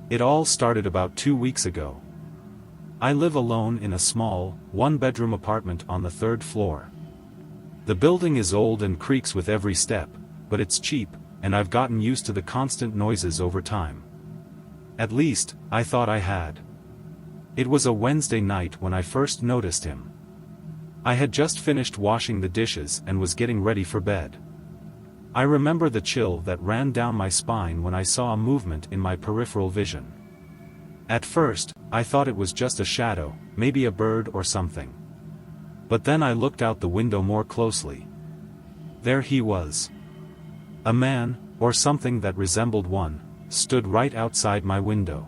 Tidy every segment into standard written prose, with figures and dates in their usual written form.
It all started about 2 weeks ago. I live alone in a small, one-bedroom apartment on the 3rd floor. The building is old and creaks with every step, but it's cheap, and I've gotten used to the constant noises over time. At least, I thought I had. It was a Wednesday night when I first noticed him. I had just finished washing the dishes and was getting ready for bed. I remember the chill that ran down my spine when I saw a movement in my peripheral vision. At first, I thought it was just a shadow, maybe a bird or something. But then I looked out the window more closely. There he was. A man, or something that resembled one, stood right outside my window.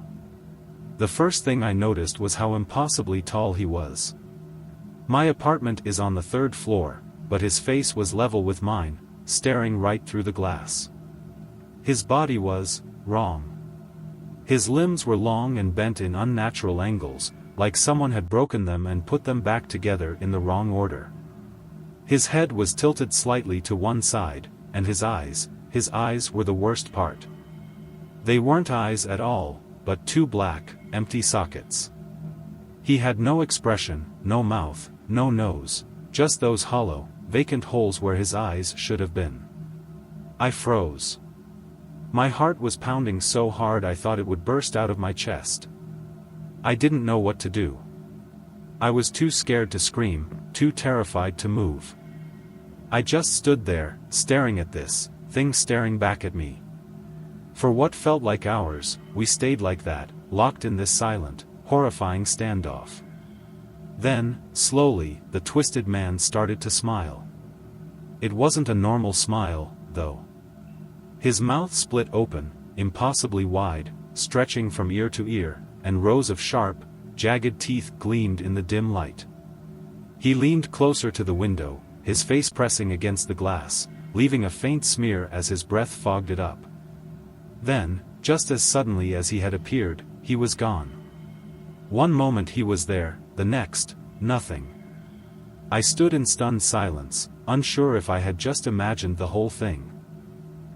The first thing I noticed was how impossibly tall he was. My apartment is on the 3rd floor, but his face was level with mine, staring right through the glass. His body was wrong. His limbs were long and bent in unnatural angles, like someone had broken them and put them back together in the wrong order. His head was tilted slightly to one side, and his eyes were the worst part. They weren't eyes at all, but 2 black, empty sockets. He had no expression, no mouth, no nose, just those hollow, vacant holes where his eyes should have been. I froze. My heart was pounding so hard I thought it would burst out of my chest. I didn't know what to do. I was too scared to scream, too terrified to move. I just stood there, staring at this thing staring back at me. For what felt like hours, we stayed like that, locked in this silent, horrifying standoff. Then, slowly, the twisted man started to smile. It wasn't a normal smile, though. His mouth split open, impossibly wide, stretching from ear to ear, and rows of sharp, jagged teeth gleamed in the dim light. He leaned closer to the window, his face pressing against the glass, leaving a faint smear as his breath fogged it up. Then, just as suddenly as he had appeared, he was gone. One moment he was there, the next, nothing. I stood in stunned silence, unsure if I had just imagined the whole thing.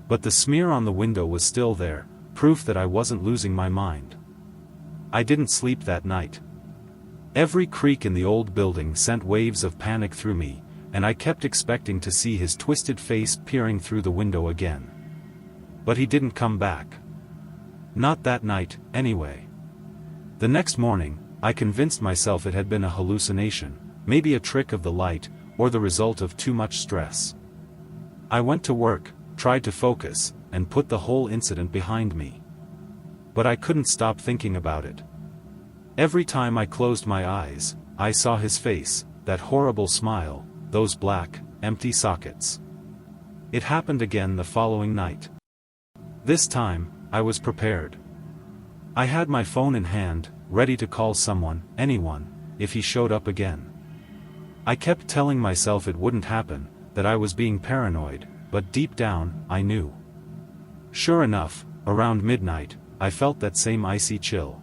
But the smear on the window was still there, proof that I wasn't losing my mind. I didn't sleep that night. Every creak in the old building sent waves of panic through me, and I kept expecting to see his twisted face peering through the window again. But he didn't come back. Not that night, anyway. The next morning, I convinced myself it had been a hallucination, maybe a trick of the light, or the result of too much stress. I went to work, tried to focus, and put the whole incident behind me. But I couldn't stop thinking about it. Every time I closed my eyes, I saw his face, that horrible smile, those black, empty sockets. It happened again the following night. This time, I was prepared. I had my phone in hand, ready to call someone, anyone, if he showed up again. I kept telling myself it wouldn't happen, that I was being paranoid, but deep down, I knew. Sure enough, around midnight, I felt that same icy chill.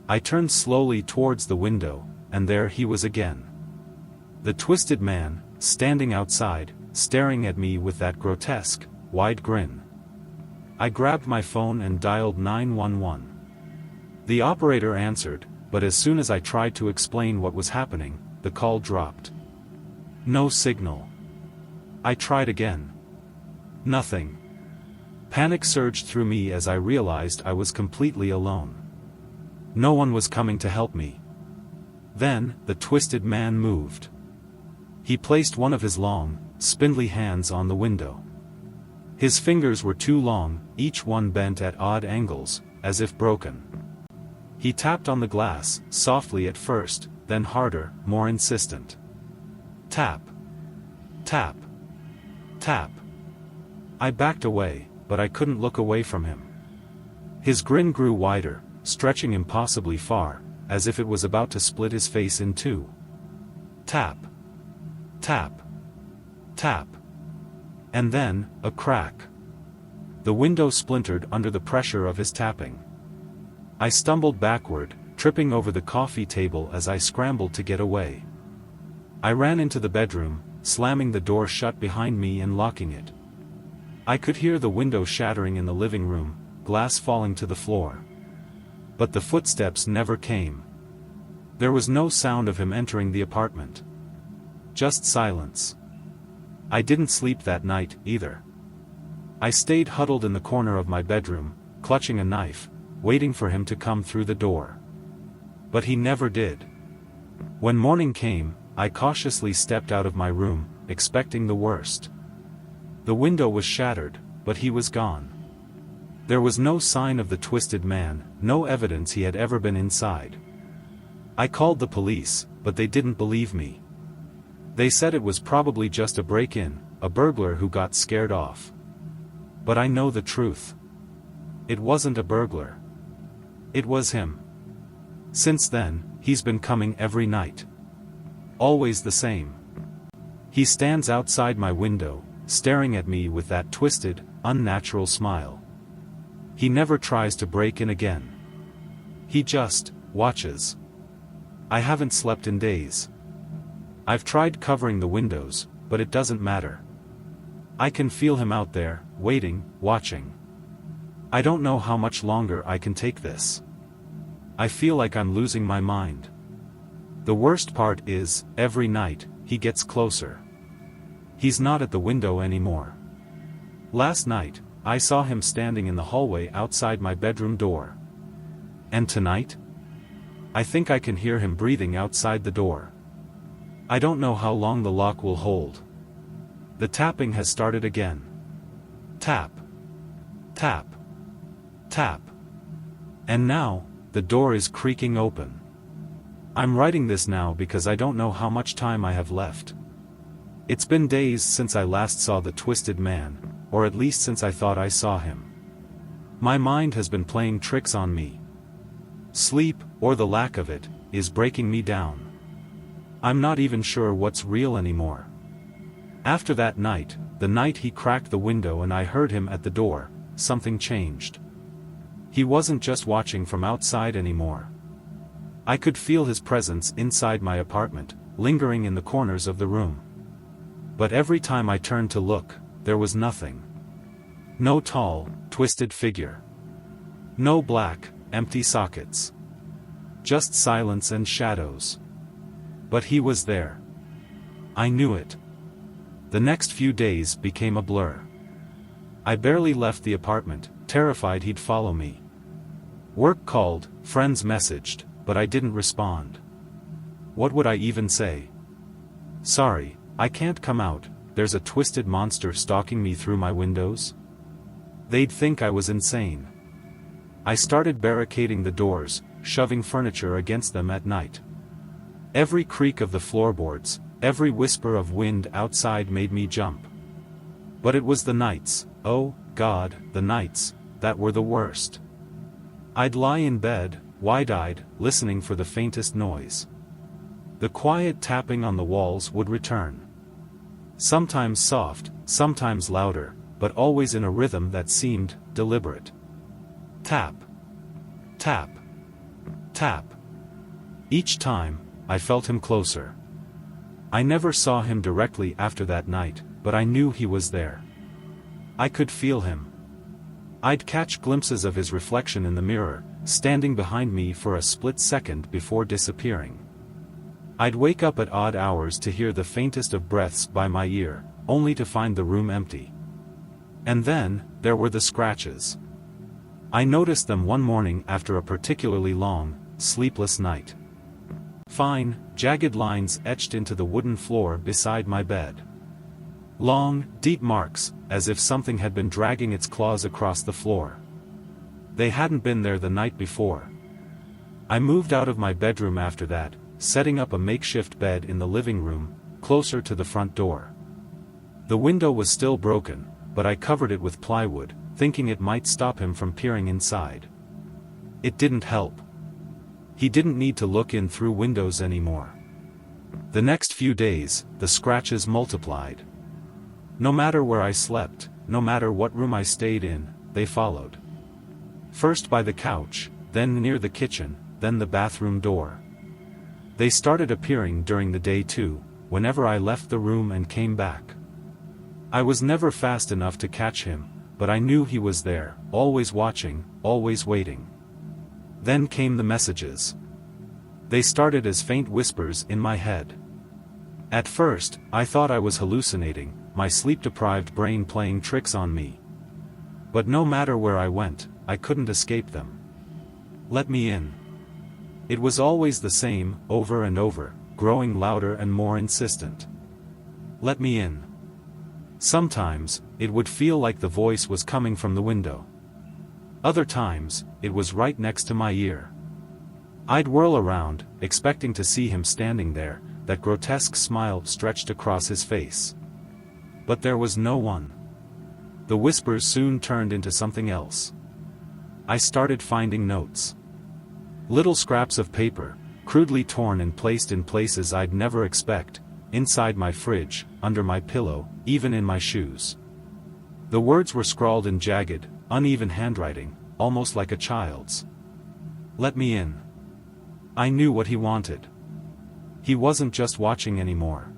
I turned slowly towards the window, and there he was again. The twisted man, standing outside, staring at me with that grotesque, wide grin. I grabbed my phone and dialed 911. The operator answered, but as soon as I tried to explain what was happening, the call dropped. No signal. I tried again. Nothing. Panic surged through me as I realized I was completely alone. No one was coming to help me. Then, the twisted man moved. He placed one of his long, spindly hands on the window. His fingers were too long, each one bent at odd angles, as if broken. He tapped on the glass, softly at first, then harder, more insistent. Tap. Tap. Tap. I backed away, but I couldn't look away from him. His grin grew wider, stretching impossibly far, as if it was about to split his face in two. Tap. Tap. Tap. And then, a crack. The window splintered under the pressure of his tapping. I stumbled backward, tripping over the coffee table as I scrambled to get away. I ran into the bedroom, slamming the door shut behind me and locking it. I could hear the window shattering in the living room, glass falling to the floor. But the footsteps never came. There was no sound of him entering the apartment. Just silence. I didn't sleep that night, either. I stayed huddled in the corner of my bedroom, clutching a knife, waiting for him to come through the door. But he never did. When morning came, I cautiously stepped out of my room, expecting the worst. The window was shattered, but he was gone. There was no sign of the twisted man, no evidence he had ever been inside. I called the police, but they didn't believe me. They said it was probably just a break-in, a burglar who got scared off. But I know the truth. It wasn't a burglar. It was him. Since then, he's been coming every night. Always the same. He stands outside my window, staring at me with that twisted, unnatural smile. He never tries to break in again. He just watches. I haven't slept in days. I've tried covering the windows, but it doesn't matter. I can feel him out there, waiting, watching. I don't know how much longer I can take this. I feel like I'm losing my mind. The worst part is, every night, he gets closer. He's not at the window anymore. Last night, I saw him standing in the hallway outside my bedroom door. And tonight? I think I can hear him breathing outside the door. I don't know how long the lock will hold. The tapping has started again. Tap. Tap. Tap. And now, the door is creaking open. I'm writing this now because I don't know how much time I have left. It's been days since I last saw the twisted man, or at least since I thought I saw him. My mind has been playing tricks on me. Sleep, or the lack of it, is breaking me down. I'm not even sure what's real anymore. After that night, the night he cracked the window and I heard him at the door, something changed. He wasn't just watching from outside anymore. I could feel his presence inside my apartment, lingering in the corners of the room. But every time I turned to look, there was nothing. No tall, twisted figure. No black, empty sockets. Just silence and shadows. But he was there. I knew it. The next few days became a blur. I barely left the apartment, terrified he'd follow me. Work called, friends messaged, but I didn't respond. What would I even say? Sorry, I can't come out, there's a twisted monster stalking me through my windows? They'd think I was insane. I started barricading the doors, shoving furniture against them at night. Every creak of the floorboards, every whisper of wind outside made me jump. But it was the nights, oh, God, the nights, that were the worst. I'd lie in bed, wide-eyed, listening for the faintest noise. The quiet tapping on the walls would return. Sometimes soft, sometimes louder, but always in a rhythm that seemed deliberate. Tap. Tap. Tap. Each time, I felt him closer. I never saw him directly after that night, but I knew he was there. I could feel him. I'd catch glimpses of his reflection in the mirror, standing behind me for a split second before disappearing. I'd wake up at odd hours to hear the faintest of breaths by my ear, only to find the room empty. And then, there were the scratches. I noticed them one morning after a particularly long, sleepless night. Fine, jagged lines etched into the wooden floor beside my bed. Long, deep marks, as if something had been dragging its claws across the floor. They hadn't been there the night before. I moved out of my bedroom after that, setting up a makeshift bed in the living room, closer to the front door. The window was still broken, but I covered it with plywood, thinking it might stop him from peering inside. It didn't help. He didn't need to look in through windows anymore. The next few days, the scratches multiplied. No matter where I slept, no matter what room I stayed in, they followed. First by the couch, then near the kitchen, then the bathroom door. They started appearing during the day too, whenever I left the room and came back. I was never fast enough to catch him, but I knew he was there, always watching, always waiting. Then came the messages. They started as faint whispers in my head. At first, I thought I was hallucinating, my sleep-deprived brain playing tricks on me. But no matter where I went, I couldn't escape them. Let me in. It was always the same, over and over, growing louder and more insistent. Let me in. Sometimes, it would feel like the voice was coming from the window. Other times, it was right next to my ear. I'd whirl around, expecting to see him standing there, that grotesque smile stretched across his face. But there was no one. The whispers soon turned into something else. I started finding notes. Little scraps of paper, crudely torn and placed in places I'd never expect, inside my fridge, under my pillow, even in my shoes. The words were scrawled in jagged, uneven handwriting, almost like a child's. Let me in. I knew what he wanted. He wasn't just watching anymore.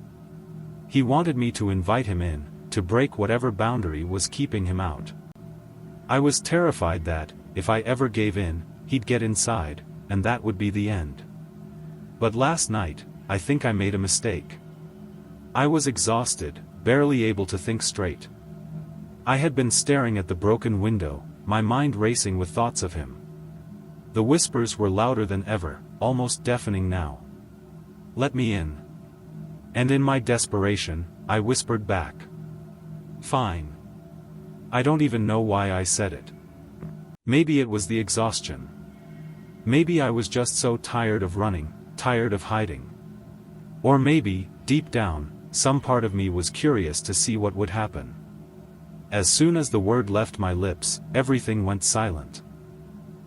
He wanted me to invite him in, to break whatever boundary was keeping him out. I was terrified that, if I ever gave in, he'd get inside, and that would be the end. But last night, I think I made a mistake. I was exhausted, barely able to think straight. I had been staring at the broken window, my mind racing with thoughts of him. The whispers were louder than ever, almost deafening now. Let me in. And in my desperation, I whispered back. Fine. I don't even know why I said it. Maybe it was the exhaustion. Maybe I was just so tired of running, tired of hiding. Or maybe, deep down, some part of me was curious to see what would happen. As soon as the word left my lips, everything went silent.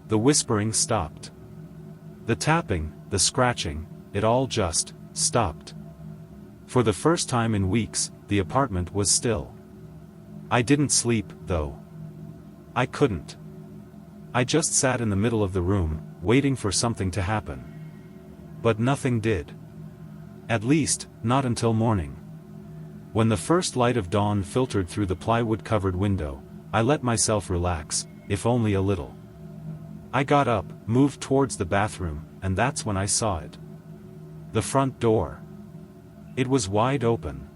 The whispering stopped. The tapping, the scratching, it all just stopped. For the first time in weeks, the apartment was still. I didn't sleep, though. I couldn't. I just sat in the middle of the room, waiting for something to happen. But nothing did. At least, not until morning. When the first light of dawn filtered through the plywood-covered window, I let myself relax, if only a little. I got up, moved towards the bathroom, and that's when I saw it. The front door. It was wide open.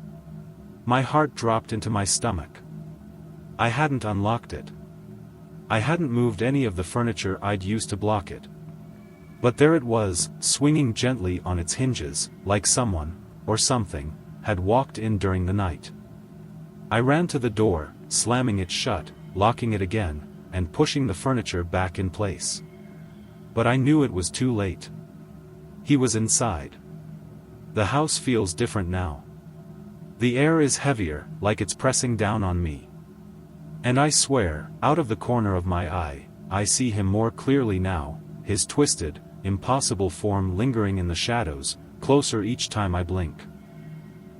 My heart dropped into my stomach. I hadn't unlocked it. I hadn't moved any of the furniture I'd used to block it. But there it was, swinging gently on its hinges, like someone, or something, had walked in during the night. I ran to the door, slamming it shut, locking it again, and pushing the furniture back in place. But I knew it was too late. He was inside. The house feels different now. The air is heavier, like it's pressing down on me. And I swear, out of the corner of my eye, I see him more clearly now, his twisted, impossible form lingering in the shadows, closer each time I blink.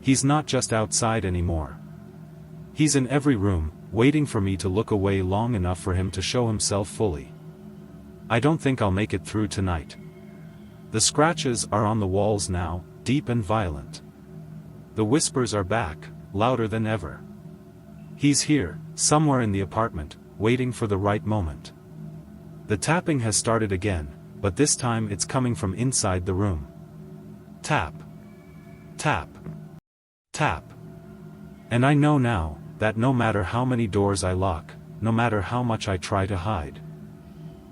He's not just outside anymore. He's in every room, waiting for me to look away long enough for him to show himself fully. I don't think I'll make it through tonight. The scratches are on the walls now, deep and violent. The whispers are back, louder than ever. He's here, somewhere in the apartment, waiting for the right moment. The tapping has started again, but this time it's coming from inside the room. Tap. Tap. Tap. And I know now, that no matter how many doors I lock, no matter how much I try to hide,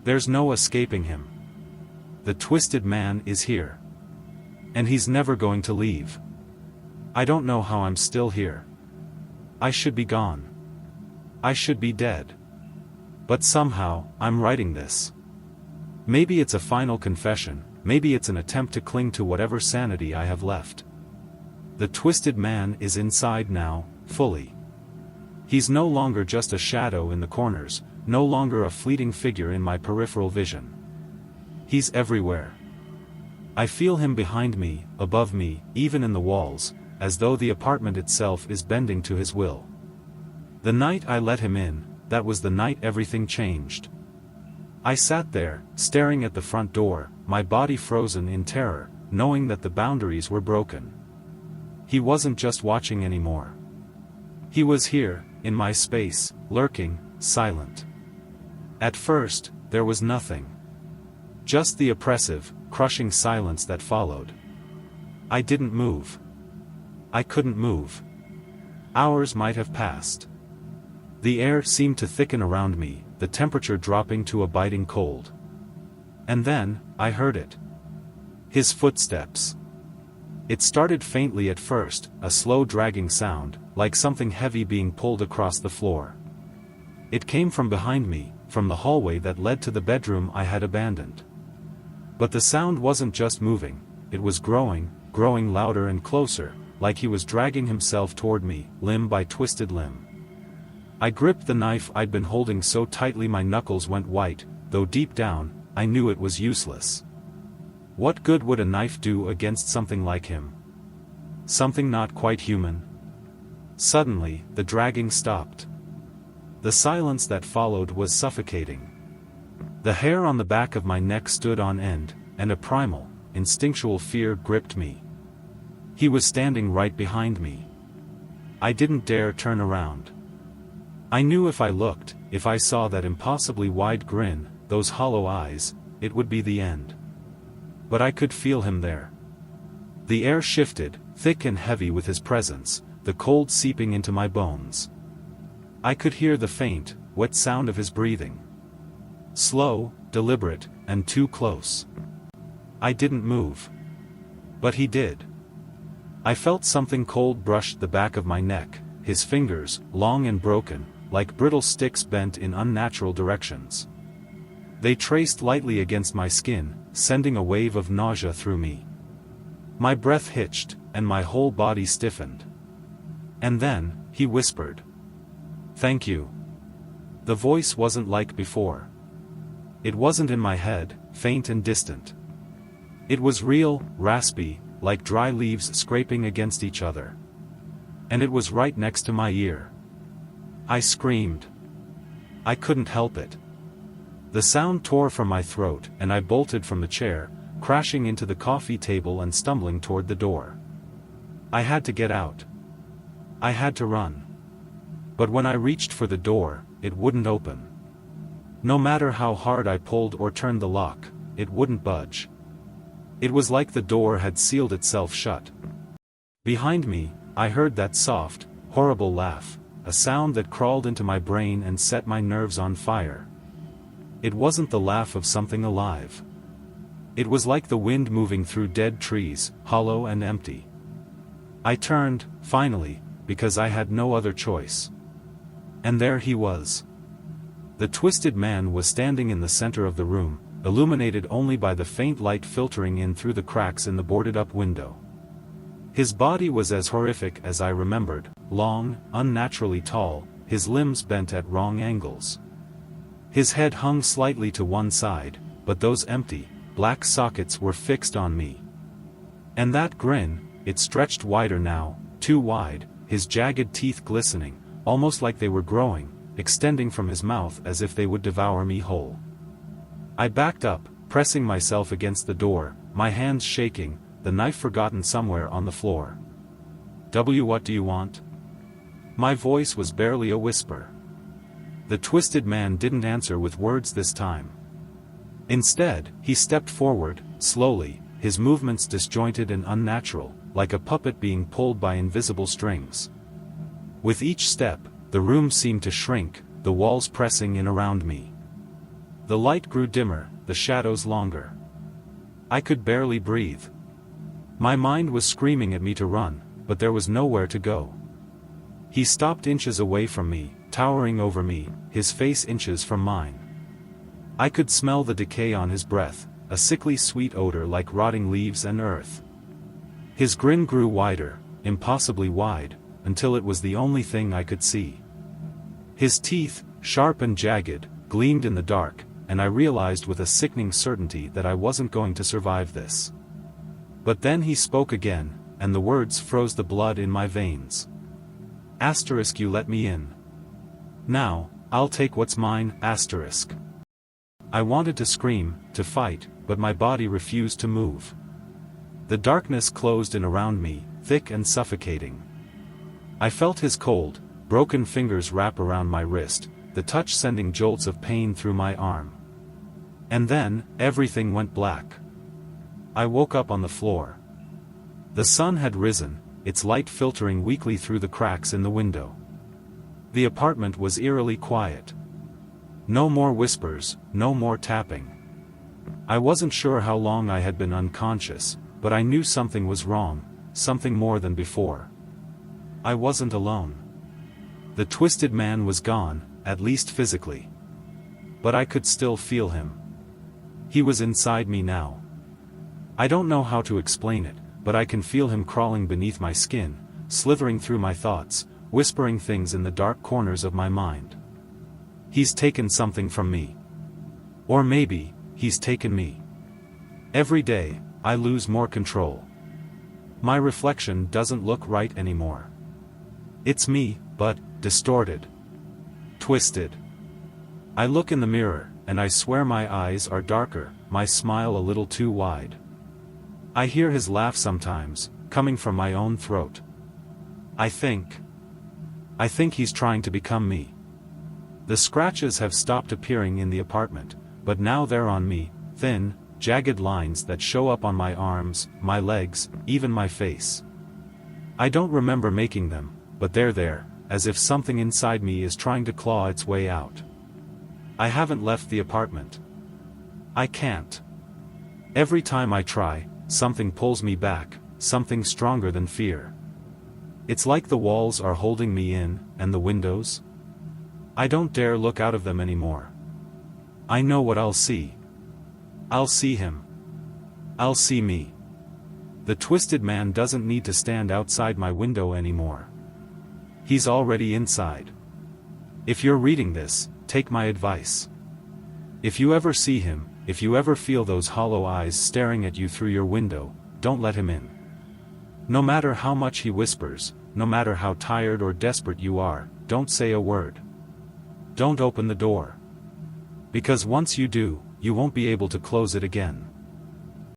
there's no escaping him. The twisted man is here. And he's never going to leave. I don't know how I'm still here. I should be gone. I should be dead. But somehow, I'm writing this. Maybe it's a final confession, maybe it's an attempt to cling to whatever sanity I have left. The twisted man is inside now, fully. He's no longer just a shadow in the corners, no longer a fleeting figure in my peripheral vision. He's everywhere. I feel him behind me, above me, even in the walls, as though the apartment itself is bending to his will. The night I let him in, that was the night everything changed. I sat there, staring at the front door, my body frozen in terror, knowing that the boundaries were broken. He wasn't just watching anymore. He was here, in my space, lurking, silent. At first, there was nothing. Just the oppressive, crushing silence that followed. I didn't move. I couldn't move. Hours might have passed. The air seemed to thicken around me, the temperature dropping to a biting cold. And then, I heard it. His footsteps. It started faintly at first, a slow dragging sound, like something heavy being pulled across the floor. It came from behind me, from the hallway that led to the bedroom I had abandoned. But the sound wasn't just moving, it was growing louder and closer, like he was dragging himself toward me, limb by twisted limb. I gripped the knife I'd been holding so tightly my knuckles went white, though deep down, I knew it was useless. What good would a knife do against something like him? Something not quite human? Suddenly, the dragging stopped. The silence that followed was suffocating. The hair on the back of my neck stood on end, and a primal, instinctual fear gripped me. He was standing right behind me. I didn't dare turn around. I knew if I looked, if I saw that impossibly wide grin, those hollow eyes, it would be the end. But I could feel him there. The air shifted, thick and heavy with his presence, the cold seeping into my bones. I could hear the faint, wet sound of his breathing. Slow, deliberate, and too close. I didn't move. But he did. I felt something cold brush the back of my neck, his fingers, long and broken, like brittle sticks bent in unnatural directions. They traced lightly against my skin, sending a wave of nausea through me. My breath hitched, and my whole body stiffened. And then, he whispered. "Thank you." The voice wasn't like before. It wasn't in my head, faint and distant. It was real, raspy, like dry leaves scraping against each other. And it was right next to my ear. I screamed. I couldn't help it. The sound tore from my throat, and I bolted from the chair, crashing into the coffee table and stumbling toward the door. I had to get out. I had to run. But when I reached for the door, it wouldn't open. No matter how hard I pulled or turned the lock, it wouldn't budge. It was like the door had sealed itself shut. Behind me, I heard that soft, horrible laugh, a sound that crawled into my brain and set my nerves on fire. It wasn't the laugh of something alive. It was like the wind moving through dead trees, hollow and empty. I turned, finally, because I had no other choice. And there he was. The twisted man was standing in the center of the room, illuminated only by the faint light filtering in through the cracks in the boarded-up window. His body was as horrific as I remembered, long, unnaturally tall, his limbs bent at wrong angles. His head hung slightly to one side, but those empty, black sockets were fixed on me. And that grin, it stretched wider now, too wide, his jagged teeth glistening, almost like they were growing, extending from his mouth as if they would devour me whole. I backed up, pressing myself against the door, my hands shaking, the knife forgotten somewhere on the floor. What do you want?" My voice was barely a whisper. The twisted man didn't answer with words this time. Instead, he stepped forward, slowly, his movements disjointed and unnatural, like a puppet being pulled by invisible strings. With each step, the room seemed to shrink, the walls pressing in around me. The light grew dimmer, the shadows longer. I could barely breathe. My mind was screaming at me to run, but there was nowhere to go. He stopped inches away from me, towering over me, his face inches from mine. I could smell the decay on his breath, a sickly sweet odor like rotting leaves and earth. His grin grew wider, impossibly wide, until it was the only thing I could see. His teeth, sharp and jagged, gleamed in the dark, and I realized with a sickening certainty that I wasn't going to survive this. But then he spoke again, and the words froze the blood in my veins. Asterisk, you let me in. Now, I'll take what's mine, asterisk. I wanted to scream, to fight, but my body refused to move. The darkness closed in around me, thick and suffocating. I felt his cold, broken fingers wrap around my wrist, the touch sending jolts of pain through my arm. And then, everything went black. I woke up on the floor. The sun had risen, its light filtering weakly through the cracks in the window. The apartment was eerily quiet. No more whispers, no more tapping. I wasn't sure how long I had been unconscious, but I knew something was wrong, something more than before. I wasn't alone. The twisted man was gone, at least physically. But I could still feel him. He was inside me now. I don't know how to explain it, but I can feel him crawling beneath my skin, slithering through my thoughts, whispering things in the dark corners of my mind. He's taken something from me. Or maybe, he's taken me. Every day, I lose more control. My reflection doesn't look right anymore. It's me, but distorted. Twisted. I look in the mirror, and I swear my eyes are darker, my smile a little too wide. I hear his laugh sometimes, coming from my own throat. I think he's trying to become me. The scratches have stopped appearing in the apartment, but now they're on me, thin, jagged lines that show up on my arms, my legs, even my face. I don't remember making them, but they're there, as if something inside me is trying to claw its way out. I haven't left the apartment. I can't. Every time I try, something pulls me back, something stronger than fear. It's like the walls are holding me in, and the windows? I don't dare look out of them anymore. I know what I'll see. I'll see him. I'll see me. The twisted man doesn't need to stand outside my window anymore. He's already inside. If you're reading this, take my advice. If you ever see him, if you ever feel those hollow eyes staring at you through your window, don't let him in. No matter how much he whispers, no matter how tired or desperate you are, don't say a word. Don't open the door. Because once you do, you won't be able to close it again.